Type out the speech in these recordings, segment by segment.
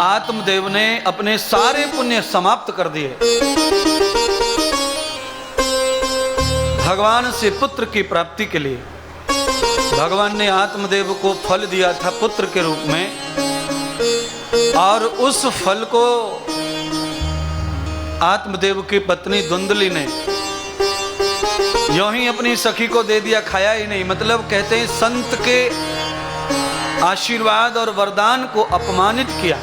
आत्मदेव ने अपने सारे पुण्य समाप्त कर दिए। भगवान से पुत्र की प्राप्ति के लिए भगवान ने आत्मदेव को फल दिया था पुत्र के रूप में, और उस फल को आत्मदेव की पत्नी धुंधली ने यूं ही अपनी सखी को दे दिया, खाया ही नहीं। मतलब कहते हैं संत के आशीर्वाद और वरदान को अपमानित किया।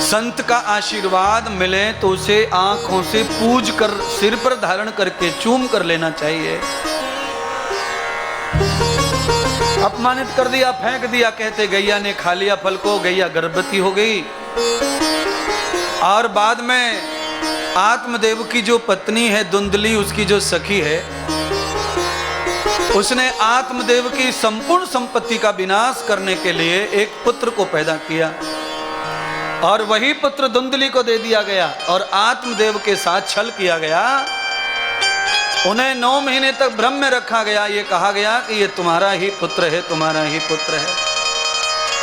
संत का आशीर्वाद मिले तो उसे आंखों से पूज कर सिर पर धारण करके चूम कर लेना चाहिए। अपमानित कर दिया, फेंक दिया। कहते गैया ने खा लिया फल को, गैया गर्भवती हो गई। और बाद में आत्मदेव की जो पत्नी है धुंधली, उसकी जो सखी है, उसने आत्मदेव की संपूर्ण संपत्ति का विनाश करने के लिए एक पुत्र को पैदा किया, और वही पुत्र धुंधली को दे दिया गया और आत्मदेव के साथ छल किया गया। उन्हें 9 महीने तक भ्रम में रखा गया। ये कहा गया कि ये तुम्हारा ही पुत्र है, तुम्हारा ही पुत्र है।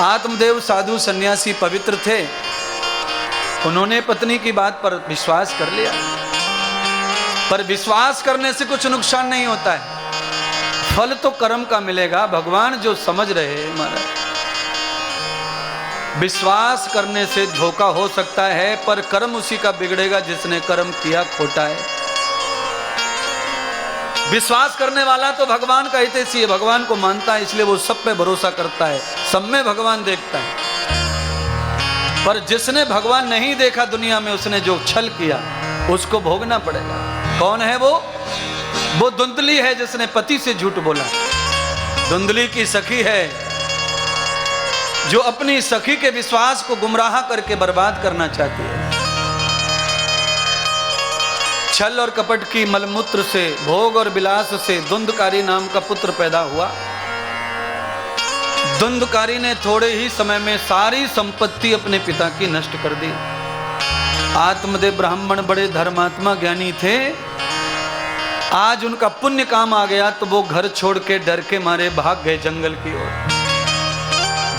आत्मदेव साधु सन्यासी पवित्र थे, उन्होंने पत्नी की बात पर विश्वास कर लिया। पर विश्वास करने से कुछ नुकसान नहीं होता है, फल तो कर्म का मिलेगा। भगवान जो समझ रहे हैं महाराज, विश्वास करने से धोखा हो सकता है, पर कर्म उसी का बिगड़ेगा जिसने कर्म किया खोटा है। विश्वास करने वाला तो भगवान का हितैषी है, भगवान को मानता है, इसलिए वो सब पे भरोसा करता है, सब में भगवान देखता है। पर जिसने भगवान नहीं देखा दुनिया में, उसने जो छल किया उसको भोगना पड़ेगा। कौन है वो? धुंधली है जिसने पति से झूठ बोला। धुंधली की सखी है जो अपनी सखी के विश्वास को गुमराह करके बर्बाद करना चाहती है। छल और कपट की मलमूत्र से, भोग और विलास से धुंधकारी नाम का पुत्र पैदा हुआ। धुंधकारी ने थोड़े ही समय में सारी संपत्ति अपने पिता की नष्ट कर दी। आत्मदेव ब्राह्मण बड़े धर्मात्मा ज्ञानी थे। आज उनका पुण्य काम आ गया तो वो घर छोड़ के डर के मारे भाग गए जंगल की ओर।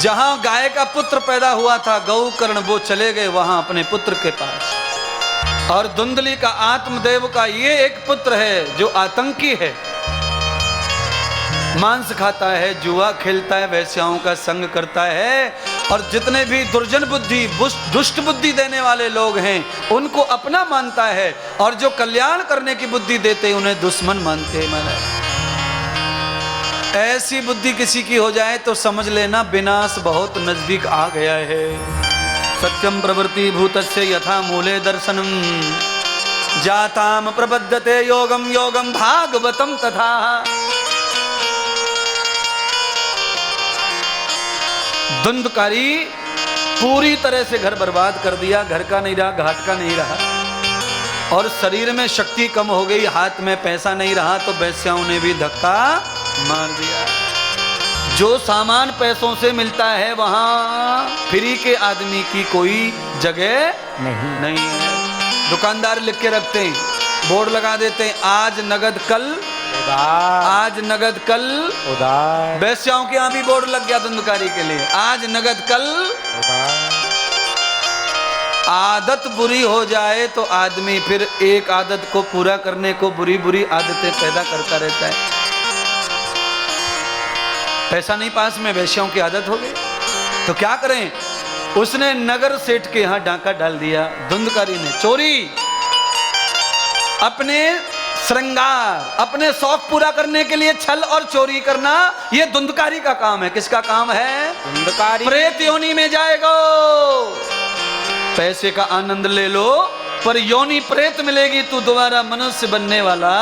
जहां गाय का पुत्र पैदा हुआ था गौकर्ण, वो चले गए वहां अपने पुत्र के पास। और धुंधली का आत्मदेव का ये एक पुत्र है जो आतंकी है, मांस खाता है, जुआ खेलता है, वैश्याओं का संग करता है, और जितने भी दुर्जन बुद्धि दुष्ट बुद्धि देने वाले लोग हैं उनको अपना मानता है, और जो कल्याण करने की बुद्धि देते हैं उन्हें दुश्मन मानते हैं। मैंने ऐसी बुद्धि किसी की हो जाए तो समझ लेना विनाश बहुत नजदीक आ गया है। सत्यम प्रवृत्ति भूतस्य यथा मूले दर्शनम जाताम प्रबद्धते योगम योगम भागवतम तथा। धुंधकारी पूरी तरह से घर बर्बाद कर दिया, घर का नहीं रहा, घाट का नहीं रहा, और शरीर में शक्ति कम हो गई, हाथ में पैसा नहीं रहा तो वैश्याओं ने भी धक्का मार दिया। जो सामान पैसों से मिलता है वहां फ्री के आदमी की कोई जगह नहीं है। दुकानदार लिख के रखते हैं, बोर्ड लगा देते हैं, आज नगद कल उधार, आज नगद कल उधार। वैश्याओं के यहाँ भी बोर्ड लग गया धुंधकारी के लिए, आज नगद कल उधार। आदत बुरी हो जाए तो आदमी फिर एक आदत को पूरा करने को बुरी बुरी आदतें पैदा करता रहता है। पैसा नहीं पास में, वैश्याओं की आदत हो गई तो क्या करें? उसने नगर सेठ के यहाँ डांका डाल दिया। धुंधकारी ने चोरी, अपने श्रृंगार, अपने शौक पूरा करने के लिए छल और चोरी करना, ये धुंधकारी का काम है। किसका काम है? धुंधकारी। प्रेत योनि में जाएगा, पैसे का आनंद ले लो पर योनि प्रेत मिलेगी, तू दोबारा मनुष्य बनने वाला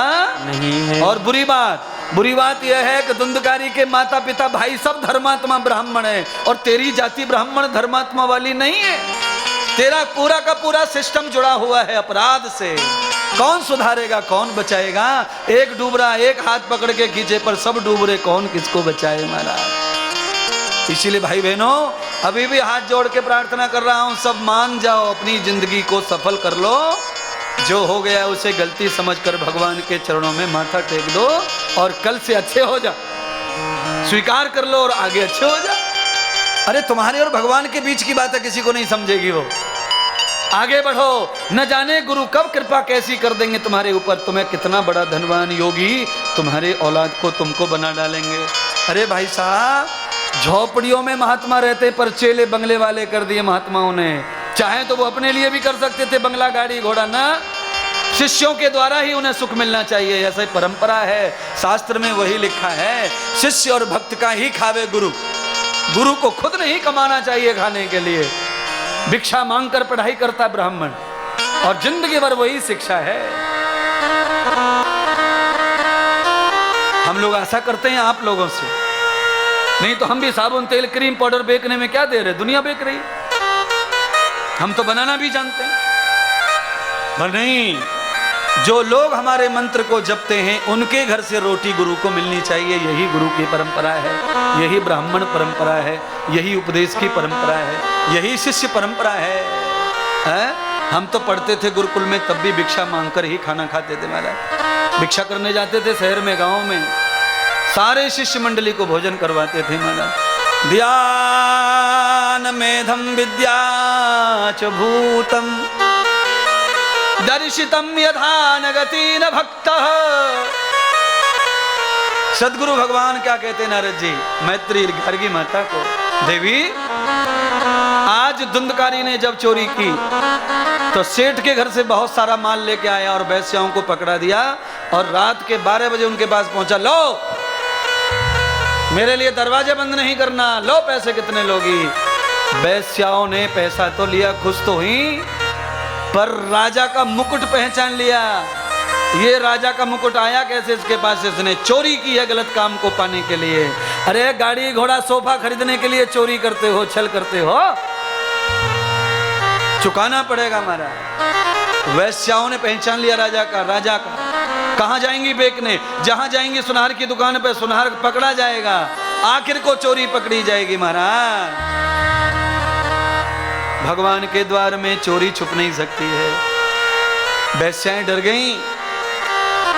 नहीं है। और बुरी बात यह है कि धुंधकारी के माता पिता भाई सब धर्मात्मा ब्राह्मण है, और तेरी जाति ब्राह्मण धर्मात्मा वाली नहीं है। तेरा पूरा का पूरा सिस्टम जुड़ा हुआ है अपराध से। कौन सुधारेगा, कौन बचाएगा? एक डूब रहा, एक हाथ पकड़ के खींचे पर सब डूब रहे, कौन किसको बचाए महाराज? इसीलिए भाई बहनों, अभी भी हाथ जोड़ के प्रार्थना कर रहा हूं, सब मान जाओ, अपनी जिंदगी को सफल कर लो। जो हो गया उसे गलती समझकर भगवान के चरणों में माथा टेक दो, और कल से अच्छे हो जा, स्वीकार कर लो और आगे अच्छे हो जा। अरे तुम्हारे और भगवान के बीच की बात है, किसी को नहीं समझेगी वो। आगे बढ़ो, न जाने गुरु कब कृपा कैसी कर देंगे तुम्हारे ऊपर, तुम्हें कितना बड़ा धनवान योगी तुम्हारे औलाद को तुमको बना डालेंगे। अरे भाई साहब, झोपड़ियों में महात्मा रहते पर चेले बंगले वाले कर दिए महात्माओं ने। चाहे तो वो अपने लिए भी कर सकते थे बंगला गाड़ी घोड़ा, ना, शिष्यों के द्वारा ही उन्हें सुख मिलना चाहिए, ऐसा ही परंपरा है। शास्त्र में वही लिखा है, शिष्य और भक्त का ही खावे गुरु, गुरु को खुद नहीं कमाना चाहिए खाने के लिए। भिक्षा मांगकर पढ़ाई करता ब्राह्मण, और जिंदगी भर वही शिक्षा है। हम लोग आशा करते हैं आप लोगों से, नहीं तो हम भी साबुन तेल क्रीम पाउडर बेचने में क्या दे रहे, दुनिया बेच रही। हम तो बनाना भी जानते हैं, पर नहीं, जो लोग हमारे मंत्र को जपते हैं उनके घर से रोटी गुरु को मिलनी चाहिए। यही गुरु की परंपरा है, यही ब्राह्मण परंपरा है, यही उपदेश की परंपरा है, यही शिष्य परंपरा है? हम तो पढ़ते थे गुरुकुल में, तब भी भिक्षा मांगकर ही खाना खाते थे महाराज। भिक्षा करने जाते थे शहर में, गांव में, सारे शिष्य मंडली को भोजन करवाते थे महाराज। ध्यान मेधम विद्या च भूतम दर्शितम यथा न गति न भक्त। सदगुरु भगवान क्या कहते नारद जी मैत्री गार्गी माता को, देवी आज धुंधकारी ने जब चोरी की तो सेठ के घर से बहुत सारा माल लेके आया और वैश्याओं को पकड़ा दिया, और रात के 12 बजे उनके पास पहुंचा, लो मेरे लिए दरवाजे बंद नहीं करना, लो पैसे कितने लोगी। वैश्याओं ने पैसा तो लिया, खुश तो हुई, पर राजा का मुकुट पहचान लिया। ये राजा का मुकुट आया कैसे इसके पास, इसने चोरी की है गलत काम को पाने के लिए। अरे गाड़ी घोड़ा सोफा खरीदने के लिए चोरी करते हो, छल करते हो, चुकाना पड़ेगा हमारा। वैश्याओं ने पहचान लिया राजा का। कहां जाएंगी बेचने, जहां जाएंगी सुनार की दुकान पे सुनार पकड़ा जाएगा, आखिर को चोरी पकड़ी जाएगी महाराज। भगवान के द्वार में चोरी छुप नहीं सकती है। वैश्याएं डर गईं,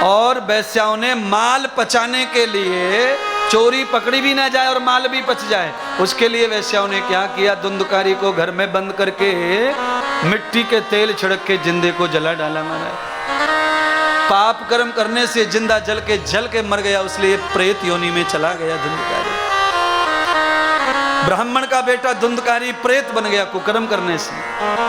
और वैश्याओं ने माल पचाने के लिए, चोरी पकड़ी भी ना जाए और माल भी पच जाए, उसके लिए वैश्याओं ने क्या किया, धुंधकारी को घर में बंद करके मिट्टी के तेल छिड़क के जिंदे को जला डाला महाराज। पाप कर्म करने से जिंदा जल के मर गया, इसलिए प्रेत योनि में चला गया धुंधकारी। ब्राह्मण का बेटा धुंधकारी प्रेत बन गया कुकर्म करने से,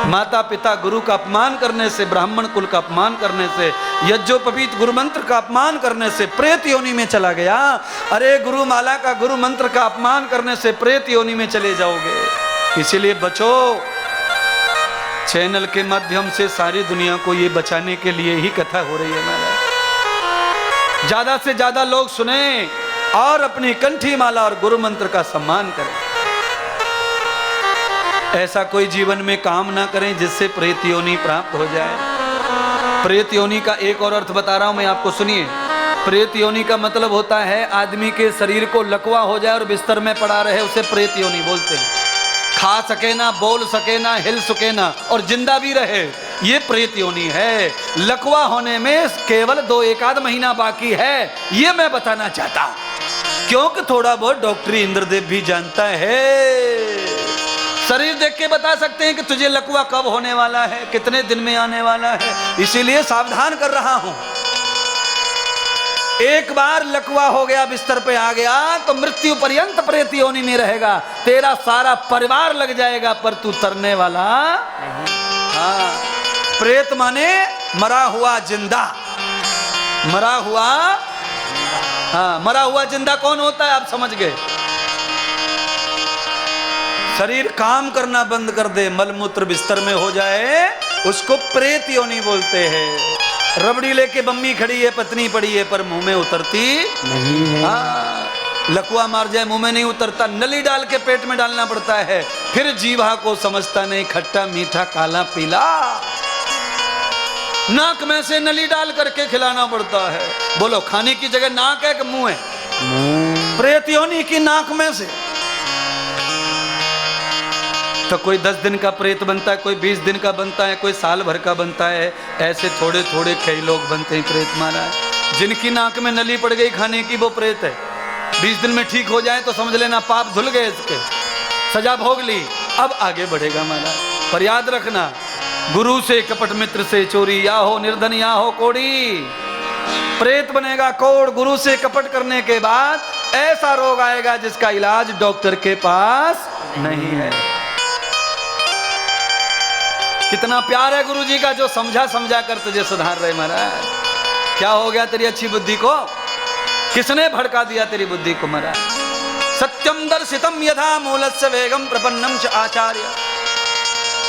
माता पिता गुरु का अपमान करने से, ब्राह्मण कुल का अपमान करने से, यज्ञोपवीत गुरु मंत्र का अपमान करने से प्रेत योनि में चला गया। अरे गुरु माला का, गुरु मंत्र का अपमान करने से प्रेत योनि में चले जाओगे। इसीलिए बचो। चैनल के माध्यम से सारी दुनिया को ये बचाने के लिए ही कथा हो रही है महाराज। ज्यादा से ज्यादा लोग सुने और अपनी कंठी माला और गुरु मंत्र का सम्मान करें। ऐसा कोई जीवन में काम ना करें जिससे प्रेत योनि प्राप्त हो जाए। प्रेत योनि का एक और अर्थ बता रहा हूं मैं आपको, सुनिए। प्रेत योनि का मतलब होता है आदमी के शरीर को लकवा हो जाए और बिस्तर में पड़ा रहे, उसे प्रेत योनि बोलते हैं। खा सके ना, बोल सके ना, हिल सके ना, और जिंदा भी रहे, ये प्रेत योनि है। लकवा होने में केवल 2-1 आध महीना बाकी है, ये मैं बताना चाहता हूं, क्योंकि थोड़ा बहुत डॉक्टरी इंद्रदेव भी जानता है। शरीर देख के बता सकते हैं कि तुझे लकवा कब होने वाला है, कितने दिन में आने वाला है, इसीलिए सावधान कर रहा हूं। एक बार लकवा हो गया, बिस्तर पे आ गया, तो मृत्यु पर्यंत प्रेत योनि में रहेगा। तेरा सारा परिवार लग जाएगा, पर तू तरने वाला नहीं। हाँ, प्रेत माने मरा हुआ जिंदा, मरा हुआ। हाँ, मरा हुआ जिंदा कौन होता है आप समझ गए। शरीर काम करना बंद कर दे, मलमूत्र बिस्तर में हो जाए, उसको प्रेत योनि बोलते हैं। रबड़ी लेके बम्मी खड़ी है, पत्नी पड़ी है, पर मुंह में उतरती नहीं है। हाँ, लकवा मार जाए मुंह में नहीं उतरता, नली डाल के पेट में डालना पड़ता है। फिर जीवा को समझता नहीं, खट्टा मीठा काला पीला, नाक में से नली डाल करके खिलाना पड़ता है। बोलो, खाने की जगह नाक है कि मुंह है? प्रेत योनि की नाक में से। तो कोई 10 दिन का प्रेत बनता है, कोई 20 दिन का बनता है, कोई साल भर का बनता है। ऐसे थोड़े थोड़े कई लोग बनते हैं प्रेत महाराज। जिनकी नाक में नली पड़ गई खाने की, वो प्रेत है। 20 दिन में ठीक हो जाए तो समझ लेना पाप धुल गए इसके। सजा भोग ली, अब आगे बढ़ेगा महाराज। पर याद रखना, गुरु से कपट, मित्र से चोरी, या हो निर्धन या हो कोड़ी। प्रेत बनेगा कोड़। गुरु से कपट करने के बाद ऐसा रोग आएगा जिसका इलाज डॉक्टर के पास नहीं है। कितना प्यार है गुरु जी का, जो समझा समझा कर तुझे सुधार रहे महाराज। क्या हो गया तेरी अच्छी बुद्धि को? किसने भड़का दिया तेरी बुद्धि को महाराज? सत्यम दर्शितम यथा मूलस्य वेगम प्रपन्नम च आचार्य।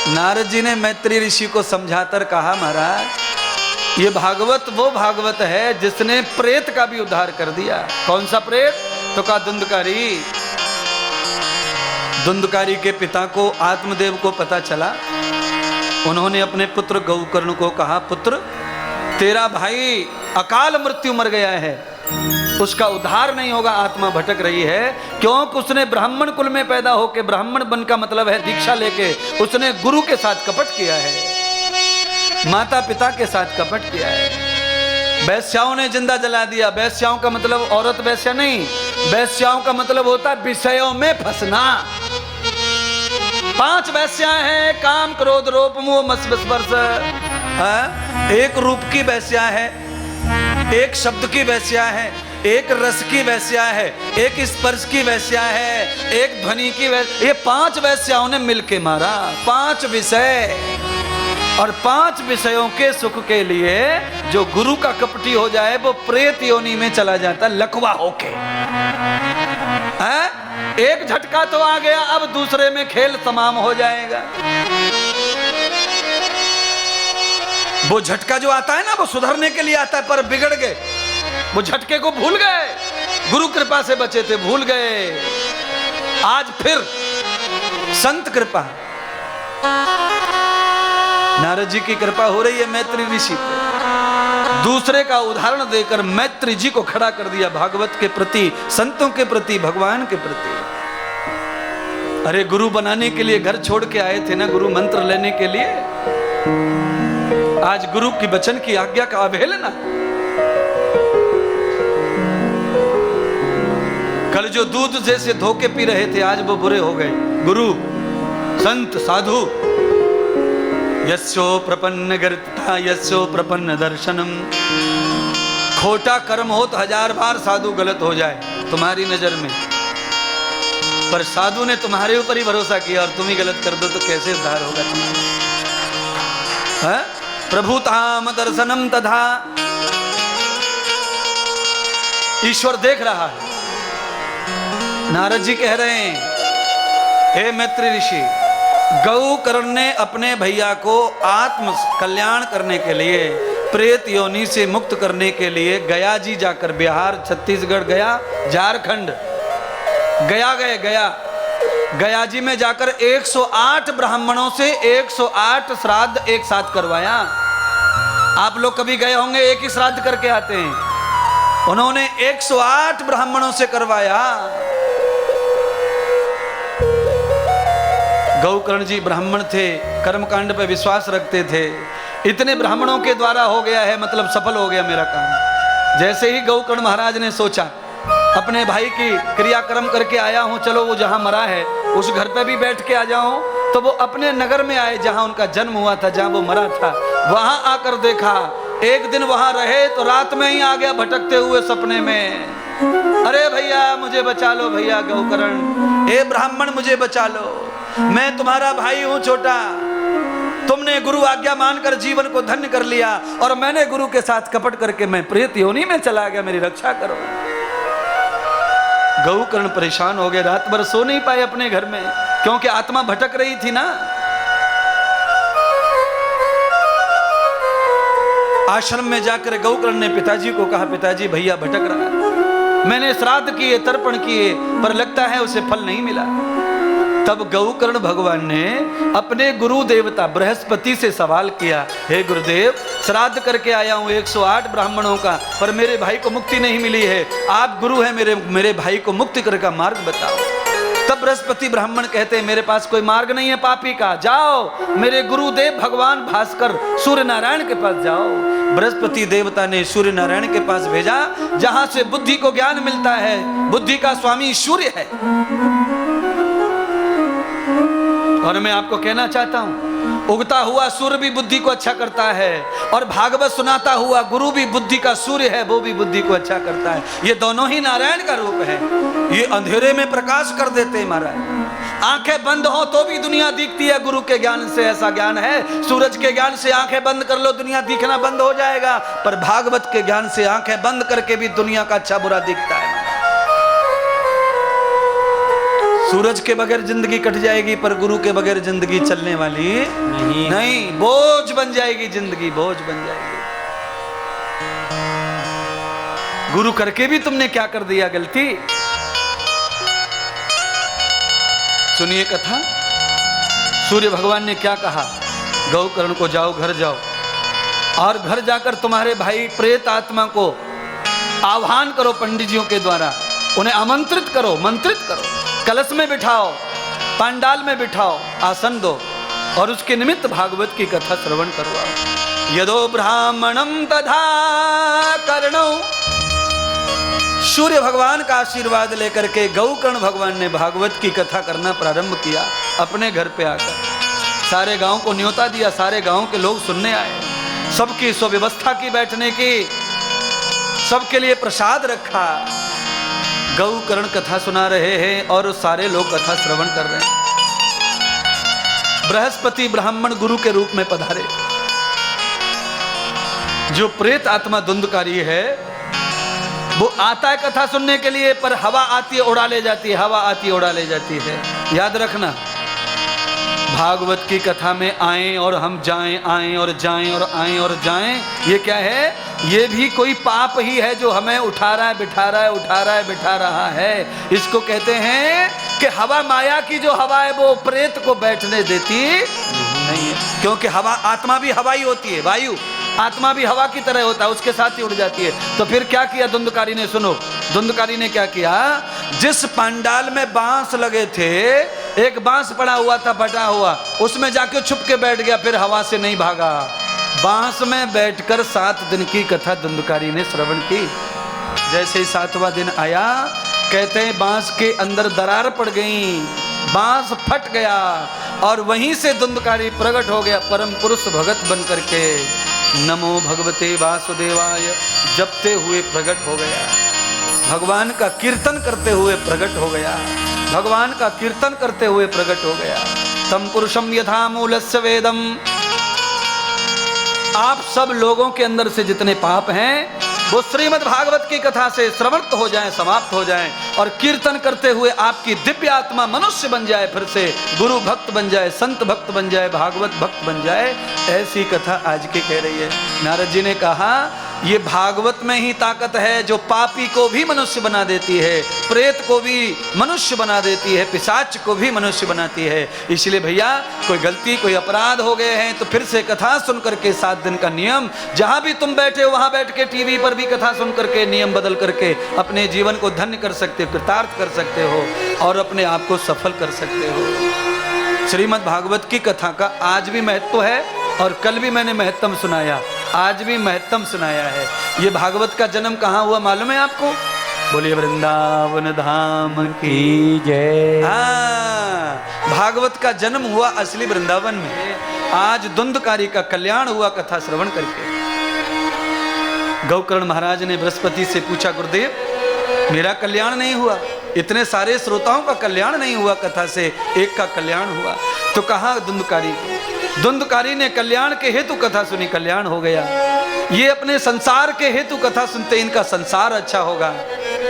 नारद जी ने मैत्री ऋषि को समझाकर कहा, महाराज ये भागवत वो भागवत है जिसने प्रेत का भी उद्धार कर दिया। कौन सा प्रेत? तो कहा धुंधकारी। धुंधकारी के पिता को, आत्मदेव को पता चला। उन्होंने अपने पुत्र गौकर्ण को कहा, पुत्र तेरा भाई अकाल मृत्यु मर गया है, उसका उद्धार नहीं होगा, आत्मा भटक रही है। क्योंकि उसने ब्राह्मण कुल में पैदा होकर, ब्राह्मण बन का मतलब है दीक्षा लेके, उसने गुरु के साथ कपट किया है, माता पिता के साथ कपट किया है। वैश्याओं ने जिंदा जला दिया। वैश्याओं का मतलब औरत वैश्या नहीं, वैश्याओं का मतलब होता है विषयों में फंसना। 5 वैश्याएं हैं, काम क्रोध रूप मोह मस स्पर्श। एक रूप की वैश्या है, एक शब्द की वैश्या है, एक रस की वैश्या है, एक स्पर्श की वैश्या है, एक ध्वनि की वैश्या। ये 5 वैश्याओं ने मिलके मारा। 5 विषय, और 5 विषयों के सुख के लिए जो गुरु का कपटी हो जाए वो प्रेत योनि में चला जाता, लकवा होके। एक झटका तो आ गया, अब दूसरे में खेल तमाम हो जाएगा। वो झटका जो आता है ना, वो सुधरने के लिए आता है, पर बिगड़ गए। वो झटके को भूल गए, गुरु कृपा से बचे थे, भूल गए। आज फिर संत कृपा, नारद जी की कृपा हो रही है मैत्री ऋषि पे। दूसरे का उदाहरण देकर मैत्री जी को खड़ा कर दिया भागवत के प्रति, संतों के प्रति, भगवान के प्रति। अरे गुरु बनाने के लिए घर छोड़ के आए थे ना, गुरु मंत्र लेने के लिए। आज गुरु की वचन की आज्ञा का अवहेलना। कल जो दूध जैसे धोके पी रहे थे, आज वो बुरे हो गए। गुरु, संत, साधु। यस्यो प्रपन्न गर्ता यस्यो प्रपन्न दर्शनम। खोटा कर्म हो तो 1000 बार साधु गलत हो जाए तुम्हारी नजर में, पर साधु ने तुम्हारे ऊपर ही भरोसा किया और तुम ही गलत कर दो तो कैसे उद्धार होगा तुम्हारा? प्रभुताम दर्शनम तथा। ईश्वर देख रहा है। नारद जी कह रहे हैं, हे मैत्री ऋषि, गौकर्ण ने अपने भैया को आत्म कल्याण करने के लिए, प्रेत योनि से मुक्त करने के लिए गया जी जाकर, बिहार, छत्तीसगढ़ गया, झारखंड गया गए, गया जी में जाकर 108 ब्राह्मणों से 108 श्राद्ध एक साथ करवाया। आप लोग कभी गए होंगे, एक ही श्राद्ध करके आते हैं। उन्होंने 108 ब्राह्मणों से करवाया। गौकर्ण जी ब्राह्मण थे, कर्मकांड पे विश्वास रखते थे। इतने ब्राह्मणों के द्वारा हो गया है, मतलब सफल हो गया मेरा काम। जैसे ही गौकर्ण महाराज ने सोचा, अपने भाई की क्रियाक्रम करके आया हूँ, चलो वो जहाँ मरा है उस घर पे भी बैठ के आ जाऊं, तो वो अपने नगर में आए जहाँ उनका जन्म हुआ था, जहाँ वो मरा था। वहां आकर देखा, एक दिन वहां रहे तो रात में ही आ गया भटकते हुए सपने में। अरे भैया मुझे बचा लो, भैया गौकर्ण, हे ब्राह्मण मुझे बचा लो, मैं तुम्हारा भाई हूं छोटा। तुमने गुरु आज्ञा मानकर जीवन को धन्य कर लिया और मैंने गुरु के साथ कपट करके मैं प्रेत योनि में चला गया, मेरी रक्षा करो। गौकर्ण परेशान हो गए, रात भर सो नहीं पाए अपने घर में, क्योंकि आत्मा भटक रही थी ना। आश्रम में जाकर गौकर्ण ने पिताजी को कहा, पिताजी भैया भटक रहा, मैंने श्राद्ध किए, तर्पण किए, पर लगता है उसे फल नहीं मिला। तब गौकर्ण भगवान ने अपने गुरु देवता बृहस्पति से सवाल किया, हे गुरुदेव, श्राद्ध करके आया हूँ 108 ब्राह्मणों का, पर मेरे भाई को मुक्ति नहीं मिली है। आप गुरु हैं, मेरे भाई को मुक्ति करने का मार्ग बताओ। तब बृहस्पति ब्राह्मण कहते हैं, मेरे पास कोई मार्ग नहीं है पापी का, जाओ मेरे गुरुदेव भगवान भास्कर सूर्य नारायण के पास जाओ। बृहस्पति देवता ने सूर्य नारायण के पास भेजा, जहां से बुद्धि को ज्ञान मिलता है। बुद्धि का स्वामी सूर्य है। और मैं आपको कहना चाहता हूं, उगता हुआ सूर्य भी बुद्धि को अच्छा करता है, और भागवत सुनाता हुआ गुरु भी बुद्धि का सूर्य है, वो भी बुद्धि को अच्छा करता है। ये दोनों ही नारायण का रूप है। ये अंधेरे में प्रकाश कर देते हैं महाराज। आंखें बंद हो तो भी दुनिया दिखती है गुरु के ज्ञान से। ऐसा ज्ञान है, सूरज के ज्ञान से आंखें बंद कर लो, दुनिया दिखना बंद हो जाएगा, पर भागवत के ज्ञान से आंखें बंद करके भी दुनिया का अच्छा बुरा दिखता है। सूरज के बगैर जिंदगी कट जाएगी, पर गुरु के बगैर जिंदगी चलने वाली नहीं, बोझ बन जाएगी जिंदगी, बोझ बन जाएगी। गुरु करके भी तुमने क्या कर दिया गलती। सुनिए कथा। सूर्य भगवान ने क्या कहा, गौकर्ण को जाओ, घर जाओ, और घर जाकर तुम्हारे भाई प्रेत आत्मा को आह्वान करो पंडित के द्वारा, उन्हें आमंत्रित करो, मंत्रित करो, कलश में बिठाओ, पांडाल में बिठाओ, आसन दो, और उसके निमित्त भागवत की कथा श्रवण करवाओ। यदो ब्राह्मणम तथा कर्णो। सूर्य भगवान का आशीर्वाद लेकर के गौकर्ण भगवान ने भागवत की कथा करना प्रारंभ किया। अपने घर पे आकर सारे गांव को न्योता दिया, सारे गांव के लोग सुनने आए, सबकी सुव्यवस्था की बैठने की, सबके लिए प्रसाद रखा। गौकर्ण कथा सुना रहे हैं और सारे लोग कथा श्रवण कर रहे हैं। बृहस्पति ब्राह्मण गुरु के रूप में पधारे। जो प्रेत आत्मा धुंधकारी है वो आता है कथा सुनने के लिए, पर हवा आती है उड़ा ले जाती है, हवा आती है उड़ा ले जाती है। याद रखना, भागवत की कथा में आए और हम जाएं, आए और जाएं और आए और जाएं, ये क्या है? ये भी कोई पाप ही है जो हमें उठा रहा है, बिठा रहा है, उठा रहा है, बिठा रहा है। इसको कहते हैं कि हवा, माया की जो हवा है वो प्रेत को बैठने देती नहीं है, क्योंकि हवा, आत्मा भी हवा ही होती है, वायु आत्मा भी हवा की तरह होता है, उसके साथ ही उड़ जाती है। तो फिर क्या किया धुंधकारी ने? सुनो, धुंधकारी ने क्या किया? जिस पंडाल में बांस लगे थे, एक बांस पड़ा हुआ था फटा हुआ, उसमें जाके छुप के बैठ गया, फिर हवा से नहीं भागा। बांस में बैठकर 7 दिन की कथा धुंधकारी ने श्रवण की। जैसे ही 7वां दिन आया, कहते हैं बांस के अंदर दरार पड़ गई, बांस फट गया, और वहीं से धुंधकारी प्रकट हो गया परम पुरुष भगत बन करके। नमो भगवते वासुदेवाय जपते हुए प्रकट हो गया, भगवान का कीर्तन करते हुए प्रकट हो गया, भगवान का कीर्तन करते हुए प्रकट हो गया। तम पुरुषम यथा मूलस्य वेदम। आप सब लोगों के अंदर से जितने पाप हैं वो श्रीमद् भागवत की कथा से श्रवण हो जाएं, समाप्त हो जाएं, और कीर्तन करते हुए आपकी दिव्य आत्मा मनुष्य बन जाए, फिर से गुरु भक्त बन जाए, संत भक्त बन जाए, भागवत भक्त बन जाए। ऐसी कथा आज की कह रही है। नारद जी ने कहा ये भागवत में ही ताकत है जो पापी को भी मनुष्य बना देती है, प्रेत को भी मनुष्य बना देती है, पिशाच को भी मनुष्य बनाती है। इसलिए भैया, कोई गलती, कोई अपराध हो गए हैं तो फिर से कथा सुन करके 7 दिन का नियम, जहां भी तुम बैठे हो वहां बैठ के टीवी पर भी कथा सुन करके नियम बदल करके अपने जीवन को धन्य कर सकते हो, कृतार्थ कर सकते हो, और अपने आप को सफल कर सकते हो। श्रीमद् भागवत की कथा का आज भी महत्व है, और कल भी मैंने महत्तम सुनाया, आज भी महत्तम सुनाया है। ये भागवत का जन्म कहाँ हुआ मालूम है आपको? बोलिए वृंदावन धाम की जय। हाँ, भागवत का जन्म हुआ असली वृंदावन में। आज धुंधकारी का कल्याण हुआ कथा श्रवण करके। गौकर्ण महाराज ने बृहस्पति से पूछा, गुरुदेव मेरा कल्याण नहीं हुआ, इतने सारे श्रोताओं का कल्याण नहीं हुआ, कथा से एक का कल्याण हुआ। तो कहा धुंधकारी को, धुंधकारी ने कल्याण के हेतु कथा सुनी, कल्याण हो गया। ये अपने संसार के हेतु कथा सुनते, इनका संसार अच्छा होगा।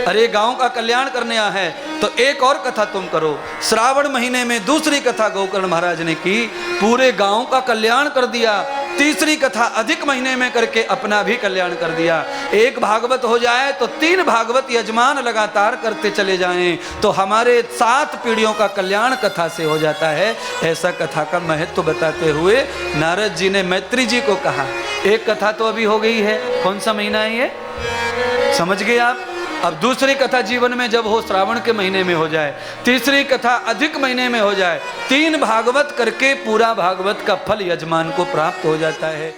अरे गांव का कल्याण करने आया है तो एक और कथा तुम करो। श्रावण महीने में दूसरी कथा गौकर्ण महाराज ने की, पूरे गांव का कल्याण कर दिया। तीसरी कथा अधिक महीने में करके अपना भी कल्याण कर दिया। एक भागवत हो जाए तो 3 भागवत यजमान लगातार करते चले जाएं तो हमारे 7 पीढ़ियों का कल्याण कथा से हो जाता है। ऐसा कथा का महत्व बताते हुए नारद जी ने मैत्री जी को कहा, एक कथा तो अभी हो गई है, कौन सा महीना है ये, समझ गए आप? अब दूसरी कथा जीवन में जब हो, श्रावण के महीने में हो जाए, तीसरी कथा अधिक महीने में हो जाए, 3 भागवत करके पूरा भागवत का फल यजमान को प्राप्त हो जाता है।